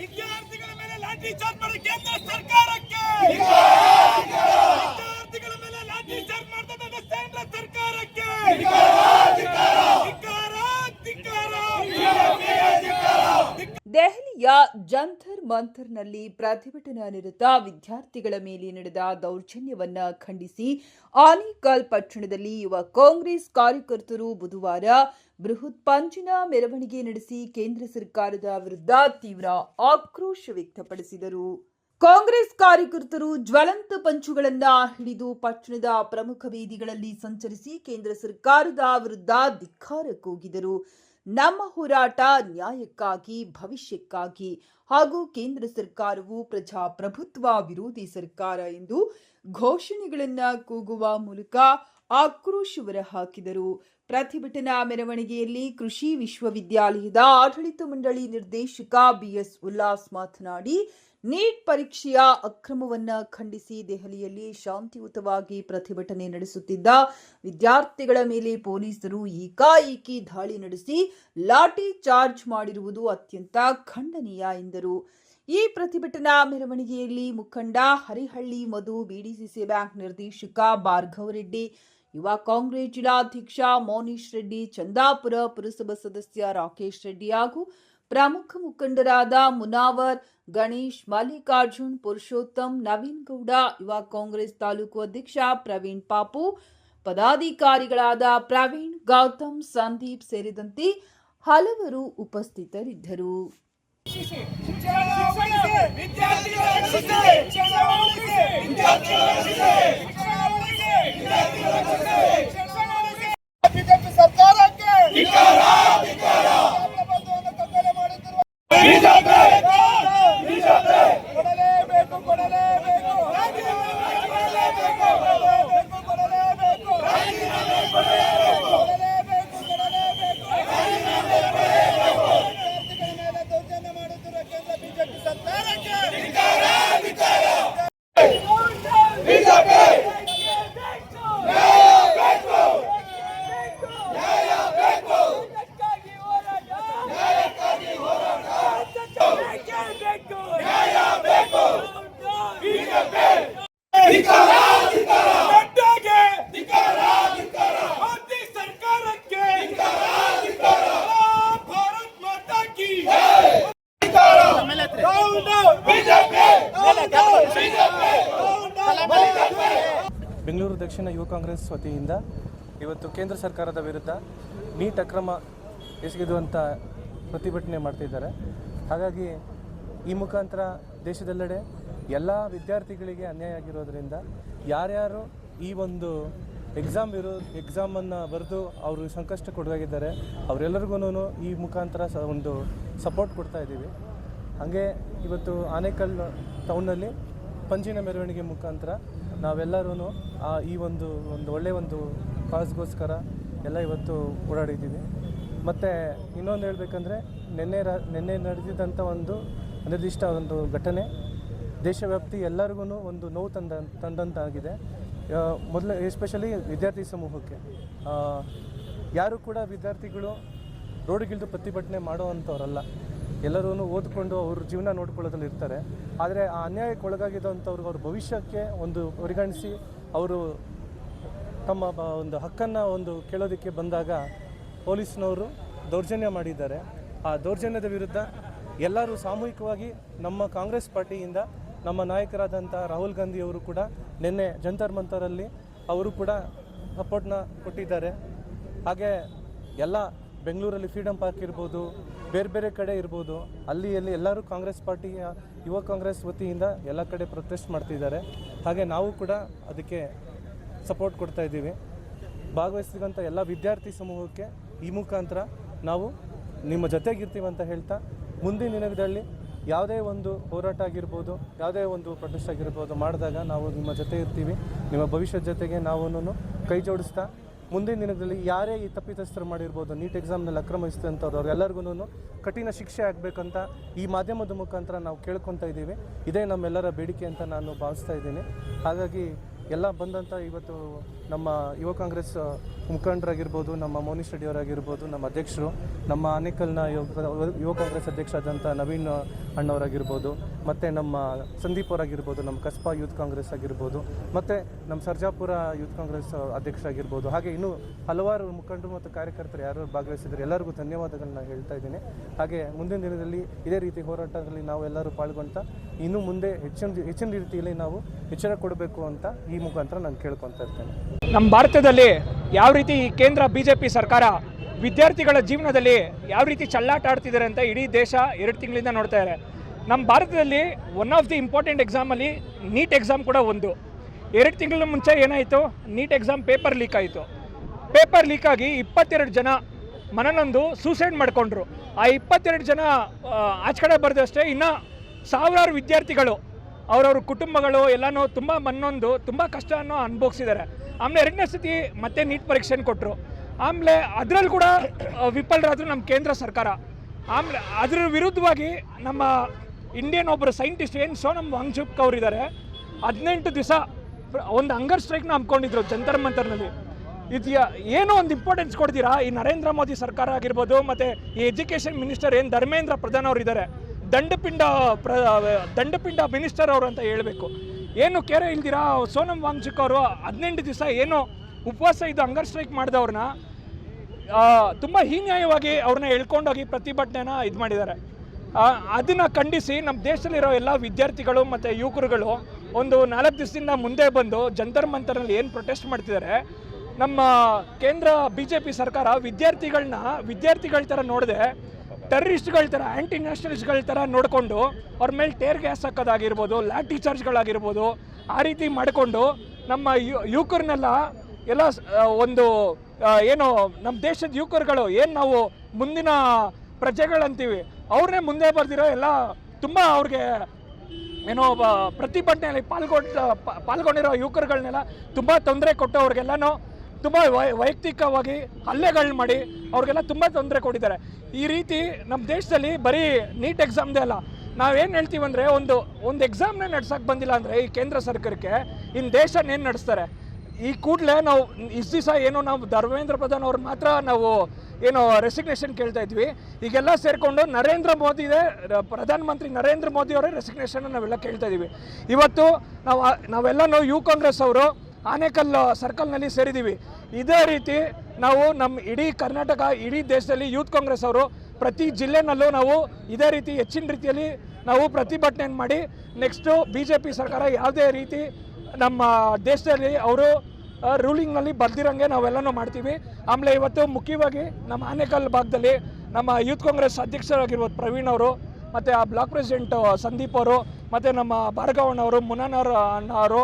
ವಿದ್ಯಾರ್ಥಿಗಳ ಮೇಲೆ ಲಾಠಿ ಚಾರ್ಜ್ ಮಾಡಿ ಕೇಂದ್ರ ಸರ್ಕಾರಕ್ಕೆ ವಿದ್ಯಾರ್ಥಿಗಳ ಮೇಲೆ ಲಾಠಿ ಚಾರ್ಜ್ ಮಾಡ್ತದೆ ಕೇಂದ್ರ ಸರ್ಕಾರಕ್ಕೆ ದೆಹಲಿಯ ಜಂತರ್ ಮಂತರ್ನಲ್ಲಿ ಪ್ರತಿಭಟನಾ ನಿರತ ವಿದ್ಯಾರ್ಥಿಗಳ ಮೇಲೆ ನಡೆದ ದೌರ್ಜನ್ಯವನ್ನ ಖಂಡಿಸಿ ಆನೇಕಲ್ ಪಟ್ಟಣದಲ್ಲಿ ಯುವ ಕಾಂಗ್ರೆಸ್ ಕಾರ್ಯಕರ್ತರು ಬುಧವಾರ ಬೃಹತ್ ಪಂಜಿನ ಮೆರವಣಿಗೆ ನಡೆಸಿ ಕೇಂದ್ರ ಸರ್ಕಾರದ ವಿರುದ್ಧ ತೀವ್ರ ಆಕ್ರೋಶ ವ್ಯಕ್ತಪಡಿಸಿದರು. ಕಾಂಗ್ರೆಸ್ ಕಾರ್ಯಕರ್ತರು ಜ್ವಲಂತ ಪಂಚುಗಳನ್ನ ಹಿಡಿದು ಪಟ್ಟಣದ ಪ್ರಮುಖ ಬೀದಿಗಳಲ್ಲಿ ಸಂಚರಿಸಿ ಕೇಂದ್ರ ಸರ್ಕಾರದ ವಿರುದ್ಧ ಧಿಕ್ಕಾರ ಕೂಗಿದರು. ನಮ್ಮ ಹೋರಾಟ ನ್ಯಾಯಕ್ಕಾಗಿ, ಭವಿಷ್ಯಕ್ಕಾಗಿ ಹಾಗೂ ಕೇಂದ್ರ ಸರ್ಕಾರವು ಪ್ರಜಾಪ್ರಭುತ್ವ ವಿರೋಧಿ ಸರ್ಕಾರ ಎಂದು ಘೋಷಣೆಗಳನ್ನು ಕೂಗುವ ಮೂಲಕ ಆಕ್ರೋಶ ಹೊರಹಾಕಿದರು. ಪ್ರತಿಭಟನಾ ಮೆರವಣಿಗೆಯಲ್ಲಿ ಕೃಷಿ ವಿಶ್ವವಿದ್ಯಾಲಯದ ಆಡಳಿತ ಮಂಡಳಿ ನಿರ್ದೇಶಕ ಬಿಎಸ್ ಉಲ್ಲಾಸ್ ಮಾತನಾಡಿ, ನೀಟ್ ಪರೀಕ್ಷೆಯ ಅಕ್ರಮವನ್ನ ಖಂಡಿಸಿ ದೆಹಲಿಯಲ್ಲಿ ಶಾಂತಿಯುತವಾಗಿ ಪ್ರತಿಭಟನೆ ನಡೆಸುತ್ತಿದ್ದ ವಿದ್ಯಾರ್ಥಿಗಳ ಮೇಲೆ ಪೊಲೀಸರು ಏಕಾಏಕಿ ದಾಳಿ ನಡೆಸಿ ಲಾಠಿ ಚಾರ್ಜ್ ಮಾಡಿರುವುದು ಅತ್ಯಂತ ಖಂಡನೀಯ ಎಂದರು. ಈ ಪ್ರತಿಭಟನಾ ಮೆರವಣಿಗೆಯಲ್ಲಿ ಮುಖಂಡ ಹರಿಹಳ್ಳಿ ಮಧು, ಬಿಡಿಸಿಸಿ ಬ್ಯಾಂಕ್ ನಿರ್ದೇಶಕ ಭಾರ್ಗವ್ ರೆಡ್ಡಿ, ಯುವ ಕಾಂಗ್ರೆಸ್ ಜಿಲ್ಲಾಧ್ಯಕ್ಷ ಮೋನೀಶ್ ರೆಡ್ಡಿ, ಚಂದಾಪುರ ಪುರಸಭಾ ಸದಸ್ಯ ರಾಕೇಶ್ ರೆಡ್ಡಿ ಹಾಗೂ ಪ್ರಮುಖ ಮುಖಂಡರಾದ ಮುನಾವರ್, ಗಣೇಶ್, ಮಲ್ಲಿಕಾರ್ಜುನ್, ಪುರುಷೋತ್ತಮ್, ನವೀನ್ ಗೌಡ, ಯುವ ಕಾಂಗ್ರೆಸ್ ತಾಲೂಕು ಅಧ್ಯಕ್ಷ ಪ್ರವೀಣ್ ಪಾಪು, ಪದಾಧಿಕಾರಿಗಳಾದ ಪ್ರವೀಣ್, ಗೌತಮ್, ಸಂದೀಪ್ ಸೇರಿದಂತೆ ಹಲವರು ಉಪಸ್ಥಿತರಿದ್ದರು. ಬೆಂಗಳೂರು ದಕ್ಷಿಣ ಯುವ ಕಾಂಗ್ರೆಸ್ ವತಿಯಿಂದ ಇವತ್ತು ಕೇಂದ್ರ ಸರ್ಕಾರದ ವಿರುದ್ಧ ನೀಟ್ ಅಕ್ರಮ ಎಸಗಿರುವಂಥ ಪ್ರತಿಭಟನೆ ಮಾಡ್ತಿದ್ದಾರೆ. ಹಾಗಾಗಿ ಈ ಮುಖಾಂತರ ದೇಶದೆಲ್ಲೆಡೆ ಎಲ್ಲ ವಿದ್ಯಾರ್ಥಿಗಳಿಗೆ ಅನ್ಯಾಯ ಆಗಿರೋದ್ರಿಂದ ಯಾರ್ಯಾರು ಈ ಒಂದು ಎಕ್ಸಾಮನ್ನು ಬರೆದು ಅವರು ಸಂಕಷ್ಟಕ್ಕೊಳಗಾಗಿದ್ದಾರೆ ಅವರೆಲ್ಲರಿಗೂ ಈ ಮುಖಾಂತರ ಒಂದು ಸಪೋರ್ಟ್ ಕೊಡ್ತಾ ಇದ್ದೀವಿ. ಹಾಗೆ ಇವತ್ತು ಆನೇಕಲ್ ಟೌನ್ನಲ್ಲಿ ಪಂಜಿನ ಮೆರವಣಿಗೆ ಮುಖಾಂತರ ನಾವೆಲ್ಲರೂ ಈ ಒಂದು ಒಳ್ಳೆಯ ಒಂದು ಕಾಸ್ಗೋಸ್ಕರ ಎಲ್ಲ ಇವತ್ತು ಓಡಾಡಿದ್ದೀವಿ. ಮತ್ತು ಇನ್ನೊಂದು ಹೇಳಬೇಕಂದ್ರೆ ನಿನ್ನೆ ನಡೆದಿದ್ದಂಥ ಒಂದು ನಿರ್ದಿಷ್ಟ ಒಂದು ಘಟನೆ ದೇಶವ್ಯಾಪ್ತಿ ಎಲ್ಲರಿಗೂ ಒಂದು ನೋವು ತಂದಂತಾಗಿದೆ. ಮೊದಲು ಎಸ್ಪೆಷಲಿ ವಿದ್ಯಾರ್ಥಿ ಸಮೂಹಕ್ಕೆ ಯಾರು ಕೂಡ ವಿದ್ಯಾರ್ಥಿಗಳು ರೋಡಿಗಿಳಿದು ಪ್ರತಿಭಟನೆ ಮಾಡೋವಂಥವ್ರಲ್ಲ. ಎಲ್ಲರೂ ಓದ್ಕೊಂಡು ಅವ್ರ ಜೀವನ ನೋಡ್ಕೊಳ್ಳೋದ್ರಲ್ಲಿ ಇರ್ತಾರೆ. ಆದರೆ ಆ ಅನ್ಯಾಯಕ್ಕೆ ಒಳಗಾಗಿದ್ದಂಥವ್ರಿಗೆ ಅವ್ರ ಭವಿಷ್ಯಕ್ಕೆ ಒಂದು ಪರಿಗಣಿಸಿ ಅವರು ತಮ್ಮ ಒಂದು ಹಕ್ಕನ್ನು ಒಂದು ಕೇಳೋದಕ್ಕೆ ಬಂದಾಗ ಪೊಲೀಸ್ನವರು ದೌರ್ಜನ್ಯ ಮಾಡಿದ್ದಾರೆ. ಆ ದೌರ್ಜನ್ಯದ ವಿರುದ್ಧ ಎಲ್ಲರೂ ಸಾಮೂಹಿಕವಾಗಿ ನಮ್ಮ ಕಾಂಗ್ರೆಸ್ ಪಾರ್ಟಿಯಿಂದ ನಮ್ಮ ನಾಯಕರಾದಂಥ ರಾಹುಲ್ ಗಾಂಧಿಯವರು ಕೂಡ ನಿನ್ನೆ ಜಂತರ್ ಮಂತರಲ್ಲಿ ಅವರು ಕೂಡ ಸಪೋರ್ಟ್ನ ಕೊಟ್ಟಿದ್ದಾರೆ. ಹಾಗೆ ಎಲ್ಲ ಬೆಂಗಳೂರಲ್ಲಿ ಫ್ರೀಡಮ್ ಪಾರ್ಕ್ ಇರ್ಬೋದು, ಬೇರೆ ಬೇರೆ ಕಡೆ ಇರ್ಬೋದು, ಅಲ್ಲಿ ಎಲ್ಲರೂ ಕಾಂಗ್ರೆಸ್ ಪಾರ್ಟಿಯ ಯುವ ಕಾಂಗ್ರೆಸ್ ವತಿಯಿಂದ ಎಲ್ಲ ಕಡೆ ಪ್ರೊಟೆಸ್ಟ್ ಮಾಡ್ತಿದ್ದಾರೆ. ಹಾಗೆ ನಾವು ಕೂಡ ಅದಕ್ಕೆ ಸಪೋರ್ಟ್ ಕೊಡ್ತಾ ಇದ್ದೀವಿ. ಭಾಗವಹಿಸಿದಂಥ ಎಲ್ಲ ವಿದ್ಯಾರ್ಥಿ ಸಮೂಹಕ್ಕೆ ಈ ಮುಖಾಂತರ ನಾವು ನಿಮ್ಮ ಜೊತೆಗಿರ್ತೀವಿ ಅಂತ ಹೇಳ್ತಾ, ಮುಂದಿನ ದಿನದಲ್ಲಿ ಯಾವುದೇ ಒಂದು ಹೋರಾಟ ಆಗಿರ್ಬೋದು, ಯಾವುದೇ ಒಂದು ಪ್ರೊಟೆಸ್ಟ್ ಆಗಿರ್ಬೋದು ಮಾಡಿದಾಗ ನಾವು ನಿಮ್ಮ ಜೊತೆ ಇರ್ತೀವಿ. ನಿಮ್ಮ ಭವಿಷ್ಯದ ಜೊತೆಗೆ ನಾವು ಕೈ ಜೋಡಿಸ್ತಾ ಮುಂದಿನ ದಿನದಲ್ಲಿ ಯಾರೇ ಈ ತಪ್ಪಿತಸ್ಥರು ಮಾಡಿರ್ಬೋದು, ನೀಟ್ ಎಕ್ಸಾಮ್ನಲ್ಲಿ ಅಕ್ರಮಿಸಿದಂಥವ್ರು ಅವ್ರಿಗೆಲ್ಲರಿಗೂ ಕಠಿಣ ಶಿಕ್ಷೆ ಆಗಬೇಕಂತ ಈ ಮಾಧ್ಯಮದ ಮುಖಾಂತರ ನಾವು ಕೇಳ್ಕೊತಾ ಇದ್ದೀವಿ. ಇದೇ ನಮ್ಮೆಲ್ಲರ ಬೇಡಿಕೆ ಅಂತ ನಾನು ಭಾವಿಸ್ತಾ ಇದ್ದೀನಿ. ಹಾಗಾಗಿ ಎಲ್ಲ ಬಂದಂಥ ಇವತ್ತು ನಮ್ಮ ಯುವ ಕಾಂಗ್ರೆಸ್ ಮುಖಂಡರಾಗಿರ್ಬೋದು, ನಮ್ಮ ಮೋನಿಶ್ ರೆಡ್ಡಿ ಅವರಾಗಿರ್ಬೋದು, ನಮ್ಮ ಅಧ್ಯಕ್ಷರು, ನಮ್ಮ ಆನೇಕಲ್ನ ಯುವ ಕಾಂಗ್ರೆಸ್ ಅಧ್ಯಕ್ಷರಾದಂಥ ನವೀನ್ ಅಣ್ಣವರಾಗಿರ್ಬೋದು, ಮತ್ತು ನಮ್ಮ ಸಂದೀಪ್ ಅವರಾಗಿರ್ಬೋದು, ನಮ್ಮ ಕಸ್ಬಾ ಯೂತ್ ಕಾಂಗ್ರೆಸ್ ಆಗಿರ್ಬೋದು, ಮತ್ತು ನಮ್ಮ ಸರ್ಜಾಪುರ ಯೂತ್ ಕಾಂಗ್ರೆಸ್ ಅಧ್ಯಕ್ಷರಾಗಿರ್ಬೋದು, ಹಾಗೆ ಇನ್ನೂ ಹಲವಾರು ಮುಖಂಡರು ಮತ್ತು ಕಾರ್ಯಕರ್ತರು ಯಾರು ಭಾಗವಹಿಸಿದ್ರು ಎಲ್ಲರಿಗೂ ಧನ್ಯವಾದಗಳನ್ನ ಹೇಳ್ತಾ ಇದ್ದೀನಿ. ಹಾಗೆ ಮುಂದಿನ ದಿನದಲ್ಲಿ ಇದೇ ರೀತಿ ಹೋರಾಟದಲ್ಲಿ ನಾವು ಎಲ್ಲರೂ ಪಾಲ್ಗೊಳ್ತಾ ಇನ್ನು ಮುಂದೆ ಹೆಚ್ಚಿನ ರೀತಿಯಲ್ಲಿ ನಾವು ಎಚ್ಚರ ಕೊಡಬೇಕು ಅಂತ ಈ ಮುಖಾಂತರ ನಾನು ಕೇಳ್ಕೊತಾ ಇರ್ತೇನೆ. ನಮ್ಮ ಭಾರತದಲ್ಲಿ ಯಾವ ರೀತಿ ಕೇಂದ್ರ BJP ಸರ್ಕಾರ ವಿದ್ಯಾರ್ಥಿಗಳ ಜೀವನದಲ್ಲಿ ಯಾವ ರೀತಿ ಚಲ್ಲಾಟ ಆಡ್ತಿದ್ದಾರೆ ಅಂತ ಇಡೀ ದೇಶ 2 ತಿಂಗಳಿಂದ ನೋಡ್ತಾ ಇದ್ದಾರೆ. ನಮ್ಮ ಭಾರತದಲ್ಲಿ ಒನ್ ಆಫ್ ದಿ ಇಂಪಾರ್ಟೆಂಟ್ ಎಕ್ಸಾಮಲ್ಲಿ ನೀಟ್ ಎಕ್ಸಾಮ್ ಕೂಡ ಒಂದು. 2 ತಿಂಗಳ ಮುಂಚೆ ಏನಾಯಿತು, ನೀಟ್ ಎಕ್ಸಾಮ್ ಪೇಪರ್ ಲೀಕ್ ಆಯಿತು. ಪೇಪರ್ ಲೀಕ್ ಆಗಿ 22 ಜನ ಮನನೊಂದು ಸೂಸೈಡ್ ಮಾಡಿಕೊಂಡ್ರು. ಆ 22 ಜನ ಆಚೆ ಕಡೆ ಬರೆದಷ್ಟೇ ಇನ್ನು ಸಾವಿರಾರು ವಿದ್ಯಾರ್ಥಿಗಳು ಅವರವ್ರ ಕುಟುಂಬಗಳು ಎಲ್ಲನೂ ತುಂಬ ಮನ್ನೊಂದು ತುಂಬ ಕಷ್ಟವನ್ನು ಅನುಭವಿಸಿದ್ದಾರೆ. ಆಮೇಲೆ 2ನೇ ಸತಿ ಮತ್ತೆ ನೀಟ್ ಪರೀಕ್ಷೆನ ಕೊಟ್ಟರು. ಆಮೇಲೆ ಅದರಲ್ಲಿ ಕೂಡ ವಿಫಲರಾದರು ನಮ್ಮ ಕೇಂದ್ರ ಸರ್ಕಾರ. ಆಮೇಲೆ ಅದರ ವಿರುದ್ಧವಾಗಿ ನಮ್ಮ ಇಂಡಿಯನ್ ಒಬ್ಬರು ಸೈಂಟಿಸ್ಟ್ ಏನು ಸೋನಮ್ ವಾಂಗ್ಚುಕ್ ಅವರಿದ್ದಾರೆ, 18 ದಿವಸ ಒಂದು ಹಂಗರ್ ಸ್ಟ್ರೈಕ್ನ ಹಮ್ಮಿಕೊಂಡಿದ್ರು ಜಂತರ್ ಮಂತರ್ನಲ್ಲಿ. ಇದು ಏನೋ ಒಂದು ಇಂಪಾರ್ಟೆನ್ಸ್ ಕೊಡ್ತೀರಾ ಈ ನರೇಂದ್ರ ಮೋದಿ ಸರ್ಕಾರ ಆಗಿರ್ಬೋದು, ಮತ್ತು ಈ ಎಜುಕೇಷನ್ ಮಿನಿಸ್ಟರ್ ಏನು ಧರ್ಮೇಂದ್ರ ಪ್ರಧಾನ್ ಅವರು ಇದ್ದಾರೆ, ದಂಡಪಿಂಡ ಮಿನಿಸ್ಟರ್ ಅವರು ಅಂತ ಹೇಳಬೇಕು. ಏನು ಕೇರೆ ಇಲ್ದಿರಾ ಸೋನಮ್ ವಾಂಗ್ಚುಕ್ ಅವರು 18 ದಿವಸ ಏನು ಉಪವಾಸ ಇದ್ದು ಹಂಗರ್ ಸ್ಟ್ರೈಕ್ ಮಾಡಿದವ್ರನ್ನ ತುಂಬ ಹೀನ್ಯಾಯವಾಗಿ ಅವ್ರನ್ನ ಎಳ್ಕೊಂಡೋಗಿ ಪ್ರತಿಭಟನೆನ ಇದು ಮಾಡಿದ್ದಾರೆ. ಅದನ್ನು ಖಂಡಿಸಿ ನಮ್ಮ ದೇಶದಲ್ಲಿರೋ ಎಲ್ಲ ವಿದ್ಯಾರ್ಥಿಗಳು ಮತ್ತು ಯುವಕರುಗಳು ಒಂದು 4 ದಿವಸದಿಂದ ಮುಂದೆ ಬಂದು ಜಂತರ್ ಮಂತರಲ್ಲಿ ಏನು ಪ್ರೊಟೆಸ್ಟ್ ಮಾಡ್ತಿದ್ದಾರೆ. ನಮ್ಮ ಕೇಂದ್ರ BJP ಸರ್ಕಾರ ವಿದ್ಯಾರ್ಥಿಗಳ ಥರ ನೋಡದೆ ಟೆರರಿಸ್ಟ್ಗಳ ಥರ, ಆ್ಯಂಟಿ ನ್ಯಾಷನಲಿಸ್ಟ್ಗಳ ಥರ ನೋಡಿಕೊಂಡು ಅವ್ರ ಮೇಲೆ ಟೇರ್ ಗ್ಯಾಸ್ ಹಾಕೋದಾಗಿರ್ಬೋದು, ಲಾಠಿ ಚಾರ್ಜ್ಗಳಾಗಿರ್ಬೋದು, ಆ ರೀತಿ ಮಾಡಿಕೊಂಡು ನಮ್ಮ ಯುವಕರನ್ನೆಲ್ಲ ಎಲ್ಲ ಒಂದು ಏನು ನಮ್ಮ ದೇಶದ ಯುವಕರುಗಳು ಏನು ನಾವು ಮುಂದಿನ ಪ್ರಜೆಗಳಂತೀವಿ ಅವ್ರನ್ನೇ ಮುಂದೆ ಬರ್ದಿರೋ ಎಲ್ಲ ತುಂಬ ಅವ್ರಿಗೆ ಏನೋ ಪ್ರತಿಭಟನೆಯಲ್ಲಿ ಪಾಲ್ಗೊಂಡಿರೋ ಯುವಕರುಗಳನ್ನೆಲ್ಲ ತುಂಬ ತೊಂದರೆ ಕೊಟ್ಟು ಅವ್ರಿಗೆಲ್ಲನೂ ತುಂಬ ವೈಯಕ್ತಿಕವಾಗಿ ಹಲ್ಲೆಗಳು ಮಾಡಿ ಅವ್ರಿಗೆಲ್ಲ ತುಂಬ ತೊಂದರೆ ಕೊಟ್ಟಿದ್ದಾರೆ. ಈ ರೀತಿ ನಮ್ಮ ದೇಶದಲ್ಲಿ ಬರೀ ನೀಟ್ ಎಕ್ಸಾಮ್ದೇ ಅಲ್ಲ, ನಾವೇನು ಹೇಳ್ತೀವಿ ಅಂದರೆ ಒಂದು ಎಕ್ಸಾಮ್ನೇ ನಡ್ಸೋಕ್ಕೆ ಬಂದಿಲ್ಲ ಅಂದರೆ ಈ ಕೇಂದ್ರ ಸರ್ಕಾರಕ್ಕೆ ಇನ್ನು ದೇಶನೇನು ನಡೆಸ್ತಾರೆ. ಈ ಕೂಡಲೇ ನಾವು ಇಷ್ಟು ದಿವಸ ಏನು ನಾವು ಧರ್ಮೇಂದ್ರ ಪ್ರಧಾನ್ ಅವ್ರು ಮಾತ್ರ ನಾವು ಏನು ರೆಸಿಗ್ನೇಷನ್ ಕೇಳ್ತಾ ಇದ್ವಿ, ಈಗೆಲ್ಲ ಸೇರಿಕೊಂಡು ಪ್ರಧಾನಮಂತ್ರಿ ನರೇಂದ್ರ ಮೋದಿ ಅವರೇ ರೆಸಿಗ್ನೇಷನ್ ನಾವೆಲ್ಲ ಕೇಳ್ತಾ ಇದ್ದೀವಿ. ಇವತ್ತು ನಾವೆಲ್ಲನೂ ಯುವ ಕಾಂಗ್ರೆಸ್ ಅವರು ಆನೇಕಲ್ ಸರ್ಕಲ್ನಲ್ಲಿ ಸೇರಿದ್ದೀವಿ. ಇದೇ ರೀತಿ ನಾವು ನಮ್ಮ ಇಡೀ ಕರ್ನಾಟಕ, ಇಡೀ ದೇಶದಲ್ಲಿ ಯೂತ್ ಕಾಂಗ್ರೆಸ್ ಅವರು ಪ್ರತಿ ಜಿಲ್ಲೆನಲ್ಲೂ ನಾವು ಇದೇ ರೀತಿ ಹೆಚ್ಚಿನ ರೀತಿಯಲ್ಲಿ ನಾವು ಪ್ರತಿಭಟನೆ ಮಾಡಿ ನೆಕ್ಸ್ಟು BJP ಸರ್ಕಾರ ಯಾವುದೇ ರೀತಿ ನಮ್ಮ ದೇಶದಲ್ಲಿ ಅವರು ರೂಲಿಂಗ್ನಲ್ಲಿ ಬರ್ದಿರಂಗೆ ನಾವೆಲ್ಲನೂ ಮಾಡ್ತೀವಿ. ಆಮೇಲೆ ಇವತ್ತು ಮುಖ್ಯವಾಗಿ ನಮ್ಮ ಆನೇಕಲ್ ಭಾಗದಲ್ಲಿ ನಮ್ಮ ಯೂತ್ ಕಾಂಗ್ರೆಸ್ ಅಧ್ಯಕ್ಷರಾಗಿರ್ಬೋದು ಪ್ರವೀಣ್ ಅವರು, ಮತ್ತು ಆ ಬ್ಲಾಕ್ ಪ್ರೆಸಿಡೆಂಟ್ ಸಂದೀಪ್ ಅವರು, ಮತ್ತು ನಮ್ಮ ಭಾರ್ಗವಣ್ಣವರು, ಮುನಾನರ್ ಅಣ್ಣ ಅವರು,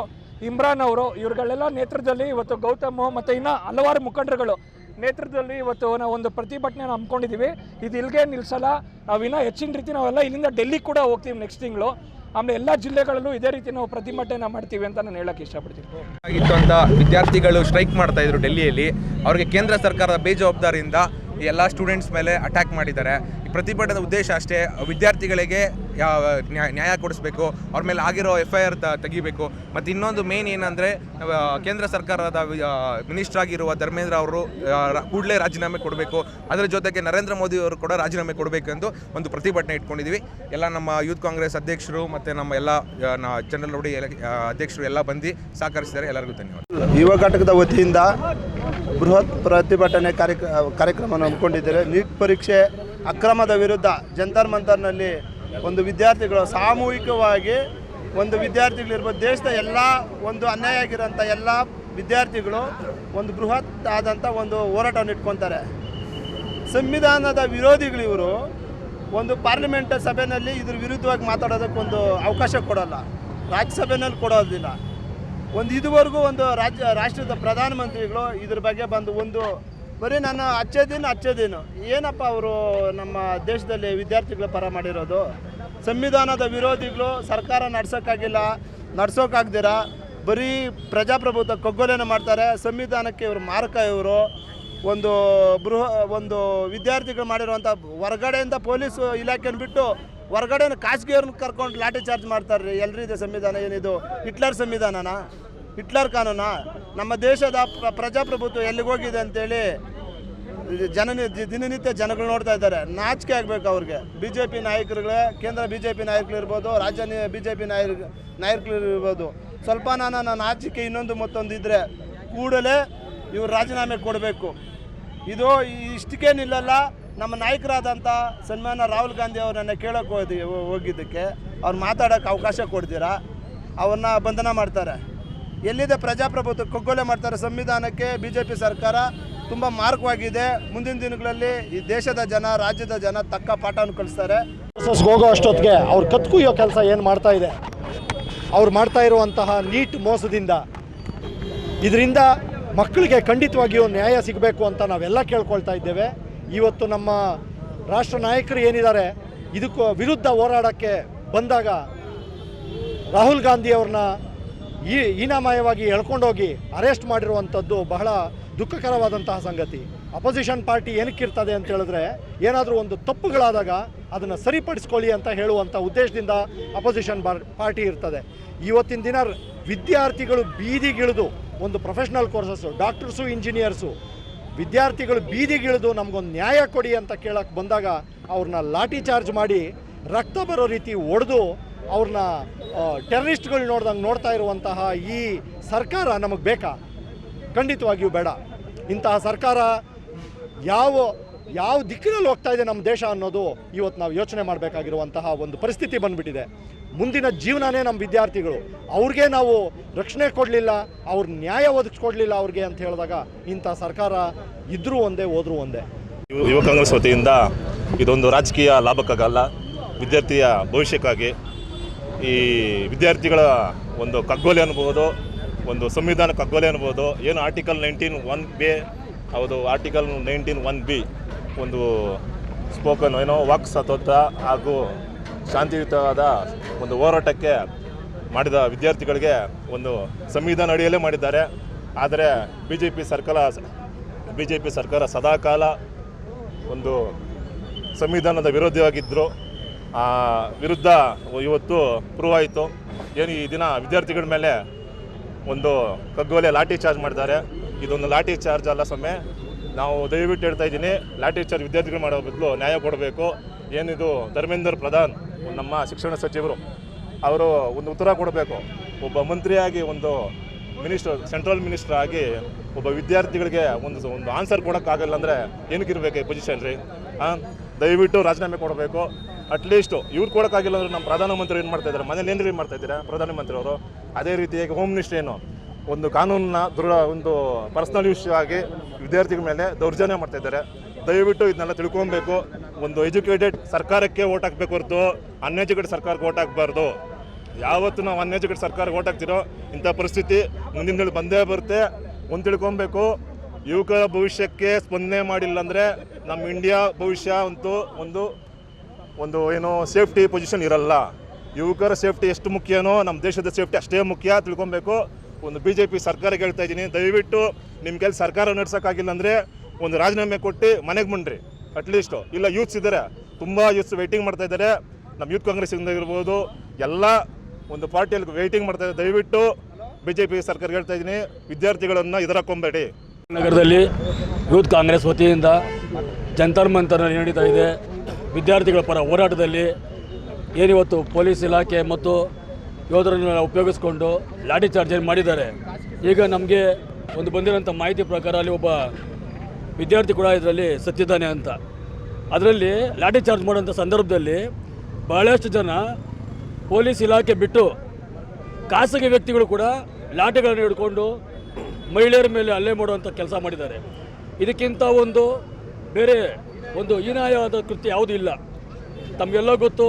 ಇಮ್ರಾನ್ ಅವರು, ಇವ್ರುಗಳೆಲ್ಲ ನೇತೃತ್ವದಲ್ಲಿ ಇವತ್ತು ಗೌತಮ್ ಮತ್ತು ಇನ್ನೂ ಹಲವಾರು ಮುಖಂಡರುಗಳು ನೇತೃತ್ವದಲ್ಲಿ ಇವತ್ತು ನಾವು ಒಂದು ಪ್ರತಿಭಟನೆಯನ್ನು ಹಮ್ಮಿಕೊಂಡಿದ್ದೀವಿ. ಇದು ಇಲ್ಲಿಗೆ ನಿಲ್ಲಿಸಲ್ಲ, ನಾವು ಇನ್ನೂ ಹೆಚ್ಚಿನ ರೀತಿ ನಾವೆಲ್ಲ ಇಲ್ಲಿಂದ ಡೆಲ್ಲಿಗೆ ಕೂಡ ಹೋಗ್ತೀವಿ ನೆಕ್ಸ್ಟ್ ತಿಂಗಳು. ಆಮೇಲೆ ಎಲ್ಲ ಜಿಲ್ಲೆಗಳಲ್ಲೂ ಇದೇ ರೀತಿ ನಾವು ಪ್ರತಿಭಟನೆ ಮಾಡ್ತೀವಿ ಅಂತ ನಾನು ಹೇಳಕ್ಕೆ ಇಷ್ಟಪಡ್ತೀನಿ. ಆಗಿತ್ತು ಅಂತ ವಿದ್ಯಾರ್ಥಿಗಳು ಸ್ಟ್ರೈಕ್ ಮಾಡ್ತಾ ಇದ್ರು ಡೆಲ್ಲಿಯಲ್ಲಿ. ಅವ್ರಿಗೆ ಕೇಂದ್ರ ಸರ್ಕಾರದ ಬೇಜವಾಬ್ದಾರಿಯಿಂದ ಎಲ್ಲ ಸ್ಟೂಡೆಂಟ್ಸ್ ಮೇಲೆ ಅಟ್ಯಾಕ್ ಮಾಡಿದ್ದಾರೆ. ಈ ಪ್ರತಿಭಟನೆ ಉದ್ದೇಶ ಅಷ್ಟೇ, ವಿದ್ಯಾರ್ಥಿಗಳಿಗೆ ನ್ಯಾಯ ಕೊಡಿಸ್ಬೇಕು, ಅವ್ರ ಮೇಲೆ ಆಗಿರೋ FIR ತೆಗಿಬೇಕು. ಮತ್ತು ಇನ್ನೊಂದು ಮೇನ್ ಏನಂದರೆ ಕೇಂದ್ರ ಸರ್ಕಾರದ ಮಿನಿಸ್ಟರ್ ಆಗಿರುವ ಧರ್ಮೇಂದ್ರ ಅವರು ಕೂಡಲೇ ರಾಜೀನಾಮೆ ಕೊಡಬೇಕು. ಅದರ ಜೊತೆಗೆ ನರೇಂದ್ರ ಮೋದಿ ಅವರು ಕೂಡ ರಾಜೀನಾಮೆ ಕೊಡಬೇಕೆಂದು ಒಂದು ಪ್ರತಿಭಟನೆ ಇಟ್ಕೊಂಡಿದ್ದೀವಿ. ಎಲ್ಲ ನಮ್ಮ ಯೂತ್ ಕಾಂಗ್ರೆಸ್ ಅಧ್ಯಕ್ಷರು ಮತ್ತು ನಮ್ಮ ಎಲ್ಲ ಜನರಲ್ ಬಾಡಿ ಅಧ್ಯಕ್ಷರು ಎಲ್ಲ ಬಂದು ಸಹಕರಿಸಿದ್ದಾರೆ. ಎಲ್ಲರಿಗೂ ಧನ್ಯವಾದ. ಯುವ ಘಟಕದ ವತಿಯಿಂದ ಬೃಹತ್ ಪ್ರತಿಭಟನೆ ಕಾರ್ಯಕ್ರಮವನ್ನು ಹಮ್ಮಿಕೊಂಡಿದ್ದಾರೆ. ನೀಟ್ ಪರೀಕ್ಷೆ ಅಕ್ರಮದ ವಿರುದ್ಧ ಜಂತರ್ ಮಂತರ್ನಲ್ಲಿ ಒಂದು ವಿದ್ಯಾರ್ಥಿಗಳು ಸಾಮೂಹಿಕವಾಗಿ ಒಂದು ವಿದ್ಯಾರ್ಥಿಗಳಿರ್ಬೋದು, ದೇಶದ ಎಲ್ಲ ಒಂದು ಅನ್ಯಾಯ ಆಗಿರೋಂಥ ಎಲ್ಲ ವಿದ್ಯಾರ್ಥಿಗಳು ಒಂದು ಬೃಹತ್ ಆದಂಥ ಒಂದು ಹೋರಾಟವನ್ನು ಇಟ್ಕೊತಾರೆ. ಸಂವಿಧಾನದ ವಿರೋಧಿಗಳಿವರು ಒಂದು ಪಾರ್ಲಿಮೆಂಟ್ ಸಭೆಯಲ್ಲಿ ಇದ್ರ ವಿರುದ್ಧವಾಗಿ ಮಾತಾಡೋದಕ್ಕೊಂದು ಅವಕಾಶ ಕೊಡೋಲ್ಲ, ರಾಜ್ಯಸಭೆಯಲ್ಲಿ ಕೊಡೋದಿಲ್ಲ. ಇದುವರೆಗೂ ಒಂದು ರಾಷ್ಟ್ರದ ಪ್ರಧಾನಮಂತ್ರಿಗಳು ಇದ್ರ ಬಗ್ಗೆ ಬಂದು ಬರೀ ನಾನು ಅಚ್ಚೇದೇನು ಏನಪ್ಪ ಅವರು ನಮ್ಮ ದೇಶದಲ್ಲಿ ವಿದ್ಯಾರ್ಥಿಗಳ ಪರ ಮಾಡಿರೋದು. ಸಂವಿಧಾನದ ವಿರೋಧಿಗಳು ಸರ್ಕಾರ ನಡ್ಸೋಕ್ಕಾಗ್ದಿರ ಬರೀ ಪ್ರಜಾಪ್ರಭುತ್ವ ಕಗ್ಗೊಲೆನ ಮಾಡ್ತಾರೆ. ಸಂವಿಧಾನಕ್ಕೆ ಇವರು ಮಾರಕ. ಇವರು ಒಂದು ವಿದ್ಯಾರ್ಥಿಗಳು ಮಾಡಿರುವಂಥ ಹೊರಗಡೆಯಿಂದ ಪೊಲೀಸ್ ಇಲಾಖೆಯನ್ನು ಬಿಟ್ಟು ಹೊರಗಡೆ ಖಾಸಗಿಯವ್ರನ್ನ ಕರ್ಕೊಂಡು ಲಾಠಿ ಚಾರ್ಜ್ ಮಾಡ್ತಾರೆ. ಎಲ್ರಿದೆ ಸಂವಿಧಾನ, ಏನಿದು ಹಿಟ್ಲರ್ ಸಂವಿಧಾನನ? ಹಿಟ್ಲರ್ ಕಾನೂನಾ? ನಮ್ಮ ದೇಶದ ಪ್ರಜಾಪ್ರಭುತ್ವ ಎಲ್ಲಿಗೋಗಿದೆ ಅಂತೇಳಿ ದಿನನಿತ್ಯ ಜನಗಳು ನೋಡ್ತಾ ಇದ್ದಾರೆ. ನಾಚಿಕೆ ಆಗಬೇಕು ಅವ್ರಿಗೆ. ಬಿ ಜೆ ಪಿ ನಾಯಕರುಗಳೇ, ಕೇಂದ್ರ ಬಿ ಜೆ ಪಿ ನಾಯಕರಿರ್ಬೋದು, ರಾಜ್ಯ ಬಿ ಜೆ ಪಿ ನಾಯಕರಿರ್ಬೋದು, ಸ್ವಲ್ಪ ನಾಚಿಕೆ ಇನ್ನೊಂದು ಮತ್ತೊಂದು ಇದ್ದರೆ ಕೂಡಲೇ ಇವರು ರಾಜೀನಾಮೆ ಕೊಡಬೇಕು. ಇದು ಇಷ್ಟಕ್ಕೆ ನಿಲ್ಲಲ್ಲ. ನಮ್ಮ ನಾಯಕರಾದಂಥ ಸನ್ಮಾನ ರಾಹುಲ್ ಗಾಂಧಿ ಅವರನ್ನು ಕೇಳೋಕ್ಕೆ ಹೋಗಿದ್ದಕ್ಕೆ ಅವ್ರು ಮಾತಾಡೋಕ್ಕೆ ಅವಕಾಶ ಕೊಡ್ತೀರಾ? ಅವ್ರನ್ನ ಬಂಧನ ಮಾಡ್ತಾರೆ. ಎಲ್ಲಿದೆ ಪ್ರಜಾಪ್ರಭುತ್ವ? ಕಗ್ಗೊಲೆ ಮಾಡ್ತಾರೆ ಸಂವಿಧಾನಕ್ಕೆ. ಬಿ ಜೆ ಪಿ ಸರ್ಕಾರ ತುಂಬ ಮಾರ್ಗವಾಗಿದೆ. ಮುಂದಿನ ದಿನಗಳಲ್ಲಿ ಈ ದೇಶದ ಜನ, ರಾಜ್ಯದ ಜನ ತಕ್ಕ ಪಾಠವನ್ನು ಕಲಿಸ್ತಾರೆ. ಹೋಗೋ ಅಷ್ಟೊತ್ತಿಗೆ ಅವ್ರು ಕತ್ಕುಯ್ಯೋ ಕೆಲಸ ಏನು ಮಾಡ್ತಾ ಇದೆ, ಅವ್ರು ಮಾಡ್ತಾ ಇರುವಂತಹ ನೀಟ್ ಮೋಸದಿಂದ ಇದರಿಂದ ಮಕ್ಕಳಿಗೆ ಖಂಡಿತವಾಗಿಯೂ ನ್ಯಾಯ ಸಿಗಬೇಕು ಅಂತ ನಾವೆಲ್ಲ ಕೇಳ್ಕೊಳ್ತಾ ಇದ್ದೇವೆ. ಇವತ್ತು ನಮ್ಮ ರಾಷ್ಟ್ರ ನಾಯಕರು ಏನಿದ್ದಾರೆ ಇದಕ್ಕೂ ವಿರುದ್ಧ ಹೋರಾಡೋಕ್ಕೆ ಬಂದಾಗ ರಾಹುಲ್ ಗಾಂಧಿ ಅವ್ರನ್ನ ಹೀನಾಮಯವಾಗಿ ಎಳ್ಕೊಂಡೋಗಿ ಅರೆಸ್ಟ್ ಮಾಡಿರುವಂಥದ್ದು ಬಹಳ ದುಃಖಕರವಾದಂತಹ ಸಂಗತಿ. ಅಪೋಸಿಷನ್ ಪಾರ್ಟಿ ಏನಕ್ಕಿರ್ತದೆ ಅಂತ ಹೇಳಿದ್ರೆ, ಏನಾದರೂ ಒಂದು ತಪ್ಪುಗಳಾದಾಗ ಅದನ್ನು ಸರಿಪಡಿಸ್ಕೊಳ್ಳಿ ಅಂತ ಹೇಳುವಂಥ ಉದ್ದೇಶದಿಂದ ಅಪೋಸಿಷನ್ ಪಾರ್ಟಿ ಇರ್ತದೆ. ಇವತ್ತಿನ ದಿನ ವಿದ್ಯಾರ್ಥಿಗಳು ಬೀದಿಗಿಳಿದು, ಒಂದು ಪ್ರೊಫೆಷ್ನಲ್ ಕೋರ್ಸಸ್ಸು, ಡಾಕ್ಟರ್ಸು, ಇಂಜಿನಿಯರ್ಸು, ವಿದ್ಯಾರ್ಥಿಗಳು ಬೀದಿಗಿಳಿದು ನಮಗೊಂದು ನ್ಯಾಯ ಕೊಡಿ ಅಂತ ಕೇಳಕ್ಕೆ ಬಂದಾಗ ಅವ್ರನ್ನ ಲಾಠಿ ಚಾರ್ಜ್ ಮಾಡಿ ರಕ್ತ ಬರೋ ರೀತಿ ಹೊಡೆದು ಅವ್ರನ್ನ ಟೆರರಿಸ್ಟ್ಗಳು ನೋಡ್ತಾ ಇರುವಂತಹ ಈ ಸರ್ಕಾರ ನಮಗೆ ಬೇಕಾ? ಖಂಡಿತವಾಗಿಯೂ ಬೇಡ. ಇಂತಹ ಸರ್ಕಾರ ಯಾವ ದಿಕ್ಕಿನಲ್ಲಿ ಹೋಗ್ತಾ ಇದೆ ನಮ್ಮ ದೇಶ ಅನ್ನೋದು ಇವತ್ತು ನಾವು ಯೋಚನೆ ಮಾಡಬೇಕಾಗಿರುವಂತಹ ಒಂದು ಪರಿಸ್ಥಿತಿ ಬಂದುಬಿಟ್ಟಿದೆ. ಮುಂದಿನ ಜೀವನನೇ ನಮ್ಮ ವಿದ್ಯಾರ್ಥಿಗಳು. ಅವ್ರಿಗೆ ನಾವು ರಕ್ಷಣೆ ಕೊಡಲಿಲ್ಲ, ಅವ್ರ ನ್ಯಾಯ ಒದಗಿಸ್ಕೊಡ್ಲಿಲ್ಲ ಅವ್ರಿಗೆ ಅಂತ ಹೇಳಿದಾಗ ಇಂಥ ಸರ್ಕಾರ ಇದ್ರೂ ಒಂದೇ, ಹೋದ್ರೂ ಒಂದೇ. ಯುವ ಕಾಂಗ್ರೆಸ್ ವತಿಯಿಂದ ಇದೊಂದು ರಾಜಕೀಯ ಲಾಭಕ್ಕಾಗಲ್ಲ, ವಿದ್ಯಾರ್ಥಿಯ ಭವಿಷ್ಯಕ್ಕಾಗಿ ಈ ವಿದ್ಯಾರ್ಥಿಗಳ ಒಂದು ಕಗ್ಗೊಲೆ ಅನ್ಬೋದು, ಒಂದು ಸಂವಿಧಾನ ಕಗ್ಗೊಲೆ ಅನ್ಬೋದು. ಏನು ಆರ್ಟಿಕಲ್ 19(1)(b), ಹೌದು ಆರ್ಟಿಕಲ್ 19(1)(b) ಒಂದು ಸ್ಪೋಕನ್ ಏನೋ ವಾಕ್ ಸ್ವಾತಂತ್ರ್ಯ ಹಾಗೂ ಶಾಂತಿಯುತವಾದ ಒಂದು ಹೋರಾಟಕ್ಕೆ ಮಾಡಿದ ವಿದ್ಯಾರ್ಥಿಗಳಿಗೆ ಒಂದು ಸಂವಿಧಾನ ಅಡಿಯಲ್ಲೇ ಮಾಡಿದ್ದಾರೆ. ಆದರೆ ಬಿ ಜೆ ಪಿ ಸರ್ಕಾರ ಸದಾಕಾಲ ಒಂದು ಸಂವಿಧಾನದ ವಿರೋಧಿಯಾಗಿದ್ದರು. ಆ ವಿರುದ್ಧ ಇವತ್ತು ಪ್ರೂವ್ ಆಯಿತು. ಏನು ಈ ದಿನ ವಿದ್ಯಾರ್ಥಿಗಳ ಮೇಲೆ ಒಂದು ಕಗ್ಗೊಲೆ ಲಾಠಿ ಚಾರ್ಜ್ ಮಾಡಿದ್ದಾರೆ. ಇದೊಂದು ಲಾಠಿ ಚಾರ್ಜ್ ಅಲ್ಲ ಸಮಯ. ನಾವು ದಯವಿಟ್ಟು ಹೇಳ್ತಾ ಇದ್ದೀನಿ, ಲಾಠಿ ಚಾರ್ಜ್ ವಿದ್ಯಾರ್ಥಿಗಳು ಮಾಡೋ ಬದಲು ನ್ಯಾಯ ಕೊಡಬೇಕು. ಏನಿದು ಧರ್ಮೇಂದ್ರ ಪ್ರಧಾನ್ ನಮ್ಮ ಶಿಕ್ಷಣ ಸಚಿವರು ಅವರು ಒಂದು ಉತ್ತರ ಕೊಡಬೇಕು. ಒಬ್ಬ ಮಂತ್ರಿಯಾಗಿ, ಒಂದು ಸೆಂಟ್ರಲ್ ಮಿನಿಸ್ಟರ್ ಆಗಿ ಒಬ್ಬ ವಿದ್ಯಾರ್ಥಿಗಳಿಗೆ ಒಂದು ಆನ್ಸರ್ ಕೊಡೋಕ್ಕಾಗಲ್ಲ ಅಂದರೆ ಏನಕ್ಕಿರ್ಬೇಕು ಈ ಪೊಸಿಷನ್ ರೀ? ದಯವಿಟ್ಟು ರಾಜೀನಾಮೆ ಕೊಡಬೇಕು. ಅಟ್ಲೀಸ್ಟು ಇವ್ರು ಕೊಡೋಕ್ಕಾಗಿಲ್ಲ ಅಂದರೆ ನಮ್ಮ ಪ್ರಧಾನಮಂತ್ರಿ ಏನು ಮಾಡ್ತಾಯಿದ್ದಾರೆ? ಮನೇಲಿ ಏನು ಮಾಡ್ತಾಯಿದ್ದೀರಾ ಪ್ರಧಾನಮಂತ್ರಿ ಅವರು? ಅದೇ ರೀತಿಯಾಗಿ ಹೋಮ್ ಮಿನಿಸ್ಟ್ರಿ ಏನು ಒಂದು ಕಾನೂನನ್ನ ಒಂದು ಪರ್ಸ್ನಲ್ ಇಶ್ಯೂ ಆಗಿ ವಿದ್ಯಾರ್ಥಿಗಳ ಮೇಲೆ ದೌರ್ಜನ್ಯ ಮಾಡ್ತಾಯಿದ್ದಾರೆ. ದಯವಿಟ್ಟು ಇದನ್ನೆಲ್ಲ ತಿಳ್ಕೊಬೇಕು. ಒಂದು ಎಜುಕೇಟೆಡ್ ಸರ್ಕಾರಕ್ಕೆ ಓಟ್ ಹಾಕಬೇಕು ಹೊರತು ಅನ್ಎಜುಕೇಟೆಡ್ ಸರ್ಕಾರಕ್ಕೆ ಓಟ್ ಹಾಕಬಾರ್ದು. ಯಾವತ್ತು ನಾವು ಅನ್ಎಜುಕೇಟೆಡ್ ಸರ್ಕಾರಕ್ಕೆ ಓಟ್ ಹಾಕ್ತಿರೋ ಇಂಥ ಪರಿಸ್ಥಿತಿ ಮುಂದಿನ ದಿನ ಬಂದೇ ಬರುತ್ತೆ. ಒಂದು ತಿಳ್ಕೊಬೇಕು, ಯುವಕರ ಭವಿಷ್ಯಕ್ಕೆ ಸ್ಪಂದನೆ ಮಾಡಿಲ್ಲ ಅಂದರೆ ನಮ್ಮ ಇಂಡಿಯಾ ಭವಿಷ್ಯ ಅಂತೂ ಒಂದು ಏನೋ ಸೇಫ್ಟಿ ಪೊಸಿಷನ್ ಇರಲ್ಲ. ಯುವಕರ ಸೇಫ್ಟಿ ಎಷ್ಟು ಮುಖ್ಯನೋ ನಮ್ಮ ದೇಶದ ಸೇಫ್ಟಿ ಅಷ್ಟೇ ಮುಖ್ಯ, ತಿಳ್ಕೊಬೇಕು. ಒಂದು BJP ಸರ್ಕಾರಕ್ಕೆ ಹೇಳ್ತಾ ಇದ್ದೀನಿ, ದಯವಿಟ್ಟು ನಿಮ್ಮ ಕೆಲಸ ಸರ್ಕಾರ ನಡೆಸೋಕ್ಕಾಗಿಲ್ಲ ಅಂದರೆ ಒಂದು ರಾಜೀನಾಮೆ ಕೊಟ್ಟು ಮನೆಗೆ ಬನ್ನಿರಿ ಅಟ್ಲೀಸ್ಟು. ಇಲ್ಲ ಯೂತ್ಸ್ ಇದ್ದಾರೆ, ತುಂಬ ಯೂತ್ಸ್ ವೆಯ್ಟಿಂಗ್ ಮಾಡ್ತಾ ಇದ್ದಾರೆ. ನಮ್ಮ ಯೂತ್ ಕಾಂಗ್ರೆಸ್ಸಿಂದ ಇರ್ಬೋದು, ಎಲ್ಲ ಒಂದು ಪಾರ್ಟಿಯಲ್ಲಿ ವೆಯ್ಟಿಂಗ್ ಮಾಡ್ತಾ ಇದ್ದಾರೆ. ದಯವಿಟ್ಟು BJP ಸರ್ಕಾರಕ್ಕೆ ಹೇಳ್ತಾ ಇದ್ದೀನಿ, ವಿದ್ಯಾರ್ಥಿಗಳನ್ನು ಎದುರಾಕೊಂಬೇಡಿ. ನಗರದಲ್ಲಿ ಯೂತ್ ಕಾಂಗ್ರೆಸ್ ವತಿಯಿಂದ ಜಂತರ್ ಮಂತರ್ ನಡೀತಾ ಇದೆ. ವಿದ್ಯಾರ್ಥಿಗಳ ಪರ ಹೋರಾಟದಲ್ಲಿ ಏನಿವತ್ತು ಪೊಲೀಸ್ ಇಲಾಖೆ ಮತ್ತು ಯೋಧರನ್ನು ಉಪಯೋಗಿಸ್ಕೊಂಡು ಲಾಠಿ ಚಾರ್ಜ್ ಮಾಡಿದ್ದಾರೆ. ಈಗ ನಮಗೆ ಒಂದು ಬಂದಿರೋಂಥ ಮಾಹಿತಿ ಪ್ರಕಾರ ಅಲ್ಲಿ ಒಬ್ಬ ವಿದ್ಯಾರ್ಥಿ ಕೂಡ ಇದರಲ್ಲಿ ಸತ್ತಿದ್ದಾನೆ ಅಂತ. ಅದರಲ್ಲಿ ಲಾಠಿ ಚಾರ್ಜ್ ಮಾಡೋಂಥ ಸಂದರ್ಭದಲ್ಲಿ ಬಹಳಷ್ಟು ಜನ ಪೊಲೀಸ್ ಇಲಾಖೆ ಬಿಟ್ಟು ಖಾಸಗಿ ವ್ಯಕ್ತಿಗಳು ಕೂಡ ಲಾಠಿಗಳನ್ನು ಹಿಡ್ಕೊಂಡು ಮಹಿಳೆಯರ ಮೇಲೆ ಹಲ್ಲೆ ಮಾಡುವಂಥ ಕೆಲಸ ಮಾಡಿದ್ದಾರೆ. ಇದಕ್ಕಿಂತ ಒಂದು ಬೇರೆ ಒಂದು ಹೀನಾಯವಾದ ಕೃತ್ಯ ಯಾವುದೂ ಇಲ್ಲ. ತಮಗೆಲ್ಲ ಗೊತ್ತು,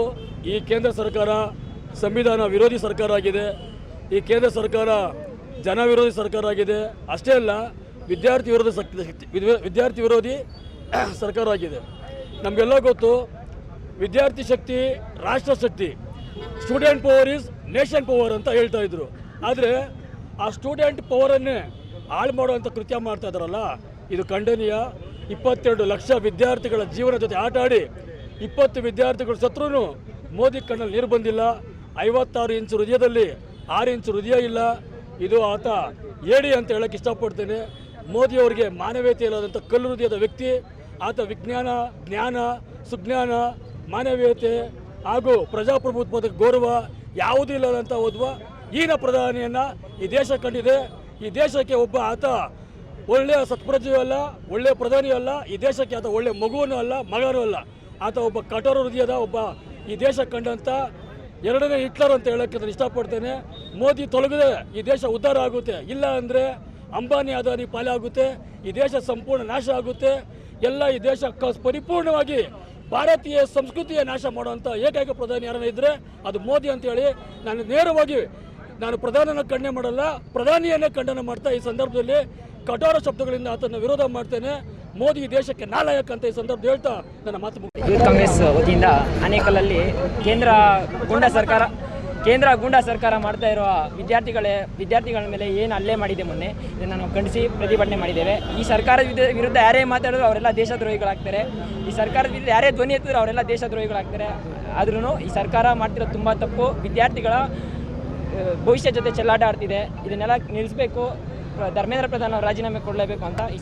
ಈ ಕೇಂದ್ರ ಸರ್ಕಾರ ಸಂವಿಧಾನ ವಿರೋಧಿ ಸರ್ಕಾರ ಆಗಿದೆ. ಈ ಕೇಂದ್ರ ಸರ್ಕಾರ ಜನ ವಿರೋಧಿ ಸರ್ಕಾರ ಆಗಿದೆ. ಅಷ್ಟೇ ಅಲ್ಲ, ವಿದ್ಯಾರ್ಥಿ ವಿರೋಧಿ ಸರ್ಕಾರ ಆಗಿದೆ. ನಮಗೆಲ್ಲ ಗೊತ್ತು, ವಿದ್ಯಾರ್ಥಿ ಶಕ್ತಿ ರಾಷ್ಟ್ರ ಶಕ್ತಿ, student power is nation power ಅಂತ ಹೇಳ್ತಾ ಇದ್ರು. ಆದರೆ ಆ ಸ್ಟೂಡೆಂಟ್ ಪವರನ್ನೇ ಹಾಳು ಮಾಡುವಂಥ ಕೃತ್ಯ ಮಾಡ್ತಾ ಇದ್ದಾರಲ್ಲ, ಇದು ಖಂಡನೀಯ. 22 ಲಕ್ಷ ವಿದ್ಯಾರ್ಥಿಗಳ ಜೀವನ ಜೊತೆ ಆಟ ಆಡಿ 20 ವಿದ್ಯಾರ್ಥಿಗಳು ಸತ್ರೂ ಮೋದಿ ಕಣ್ಣಲ್ಲಿ ನೀರು ಬಂದಿಲ್ಲ. 56 ಇಂಚು ಹೃದಯದಲ್ಲಿ 6 ಇಂಚು ಹೃದಯ ಇಲ್ಲ. ಇದು ಆತ ಹೇಳಿ ಅಂತ ಹೇಳಕ್ಕೆ ಇಷ್ಟಪಡ್ತೇನೆ. ಮೋದಿಯವರಿಗೆ ಮಾನವೀಯತೆ ಇಲ್ಲದಂಥ ಕಲ್ಲು ಹೃದಯದ ವ್ಯಕ್ತಿ ಆತ. ವಿಜ್ಞಾನ, ಜ್ಞಾನ, ಸುಜ್ಞಾನ, ಮಾನವೀಯತೆ ಹಾಗೂ ಪ್ರಜಾಪ್ರಭುತ್ವದ ಗೌರವ ಯಾವುದೂ ಇಲ್ಲದಂಥ ಓದುವ ಈನ ಪ್ರಧಾನಿಯನ್ನು ಈ ದೇಶ ಕಂಡಿದೆ. ಈ ದೇಶಕ್ಕೆ ಒಬ್ಬ ಆತ ಒಳ್ಳೆಯ ಸತ್ಪ್ರಜೆಯೂ ಅಲ್ಲ, ಒಳ್ಳೆಯ ಪ್ರಧಾನಿಯೂ ಅಲ್ಲ, ಈ ದೇಶಕ್ಕೆ ಆತ ಒಳ್ಳೆಯ ಮಗುವೂ ಅಲ್ಲ, ಮಗನೂ ಅಲ್ಲ. ಆತ ಒಬ್ಬ ಕಠೋರ ಹೃದಯದ ಒಬ್ಬ ಈ ದೇಶ ಕಂಡಂಥ ಎರಡನೇ ಹಿಟ್ಲರ್ ಅಂತ ಹೇಳೋಕ್ಕೆ ನಾನು ಇಷ್ಟಪಡ್ತೇನೆ. ಮೋದಿ ತೊಲಗದೆ ಈ ದೇಶ ಉದ್ಧಾರ ಆಗುತ್ತೆ, ಇಲ್ಲ ಅಂದರೆ ಅಂಬಾನಿ ಅದಾನಿ ಪಾಲೆ ಆಗುತ್ತೆ, ಈ ದೇಶ ಸಂಪೂರ್ಣ ನಾಶ ಆಗುತ್ತೆ. ಎಲ್ಲ ಈ ದೇಶ ಪರಿಪೂರ್ಣವಾಗಿ ಭಾರತೀಯ ಸಂಸ್ಕೃತಿಯ ನಾಶ ಮಾಡುವಂಥ ಏಕೈಕ ಪ್ರಧಾನಿ ಯಾರನ್ನ ಇದ್ದರೆ ಅದು ಮೋದಿ ಅಂತೇಳಿ ನಾನು ನೇರವಾಗಿ ಪ್ರಧಾನನ ಖಂಡನೆ ಮಾಡಲ್ಲ, ಪ್ರಧಾನಿಯನ್ನೇ ಖಂಡನೆ ಮಾಡ್ತಾ ಈ ಸಂದರ್ಭದಲ್ಲಿ ಕಠೋರ ಶಬ್ದಗಳಿಂದ ಆತನ ವಿರೋಧ ಮಾಡ್ತೇನೆ. ಮೋದಿ ದೇಶಕ್ಕೆ ನಾಲಾಯಕ ಅಂತ ಈ ಸಂದರ್ಭದಲ್ಲಿ ಹೇಳ್ತಾ ನನ್ನ ಮಾತು ಮುಗಿಸ್ತೇನೆ. ಯೂತ್ ಕಾಂಗ್ರೆಸ್ ವತಿಯಿಂದ ಆನೇಕಲ್ಲಲ್ಲಿ ಕೇಂದ್ರ ಗೂಂಡಾ ಸರ್ಕಾರ ಮಾಡ್ತಾ ಇರುವ ವಿದ್ಯಾರ್ಥಿಗಳ ಮೇಲೆ ಏನು ಹಲ್ಲೆ ಮಾಡಿದೆ ಮೊನ್ನೆ, ಇದನ್ನು ನಾವು ಖಂಡಿಸಿ ಪ್ರತಿಭಟನೆ ಮಾಡಿದ್ದೇವೆ. ಈ ಸರ್ಕಾರದ ವಿರುದ್ಧ ಯಾರೇ ಮಾತಾಡಿದ್ರು ಅವರೆಲ್ಲ ದೇಶದ್ರೋಹಿಗಳಾಗ್ತಾರೆ. ಈ ಸರ್ಕಾರದ ವಿರುದ್ಧ ಯಾರೇ ಧ್ವನಿ ಎತ್ತಿದ್ರು ಅವರೆಲ್ಲ ದೇಶದ್ರೋಹಿಗಳಾಗ್ತಾರೆ. ಆದ್ರೂ ಈ ಸರ್ಕಾರ ಮಾಡ್ತಿರೋದು ತುಂಬ ತಪ್ಪು. ವಿದ್ಯಾರ್ಥಿಗಳ ಭವಿಷ್ಯ ಜೊತೆ ಚೆಲ್ಲಾಟ ಆಡ್ತಿದೆ. ಇದನ್ನೆಲ್ಲ ನಿಲ್ಲಿಸಬೇಕು. ಧರ್ಮೇಂದ್ರ ಪ್ರಧಾನ್ ಅವರು ರಾಜೀನಾಮೆ ಕೊಡಲೇಬೇಕು ಅಂತ ಈ